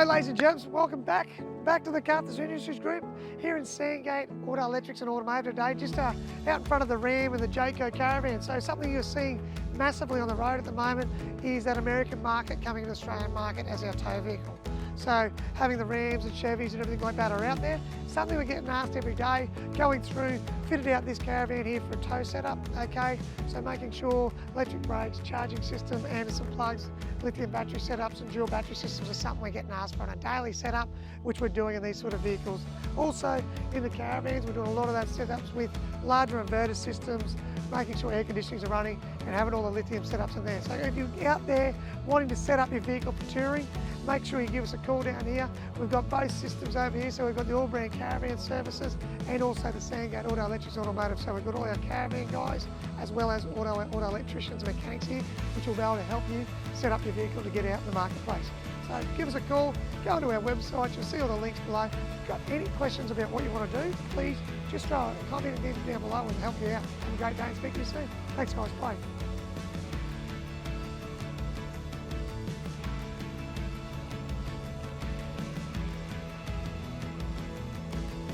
So ladies and gents, welcome back to the McArthur Industries Group here in Sandgate, Auto Electrics and Automotive today, just out in front of the Ram and the Jayco Caravan. So something you're seeing massively on the road at the moment is that American market coming to the Australian market as our tow vehicle. So having the Rams and Chevys and everything like that are out there, something we're getting asked every day, going through, fitted out this caravan here for a tow setup, okay? So making sure electric brakes, charging system, and some plugs, lithium battery setups and dual battery systems are something we're getting asked for on a daily setup, which we're doing in these sort of vehicles. Also in the caravans, we're doing a lot of that setups with larger inverter systems, making sure air conditionings are running and having all the lithium setups in there. So if you're out there wanting to set up your vehicle for touring, make sure you give us a call down here. We've got both systems over here, so we've got the all brand caravan services and also the Sandgate Auto Electrics Automotive. So we've got all our caravan guys as well as auto electricians and mechanics here, which will be able to help you set up your vehicle to get out in the marketplace. So give us a call, go onto our website, you'll see all the links below. If you've got any questions about what you want to do, please just throw a comment down below and we'll help you out. Have a great day and speak to you soon. Thanks guys, bye.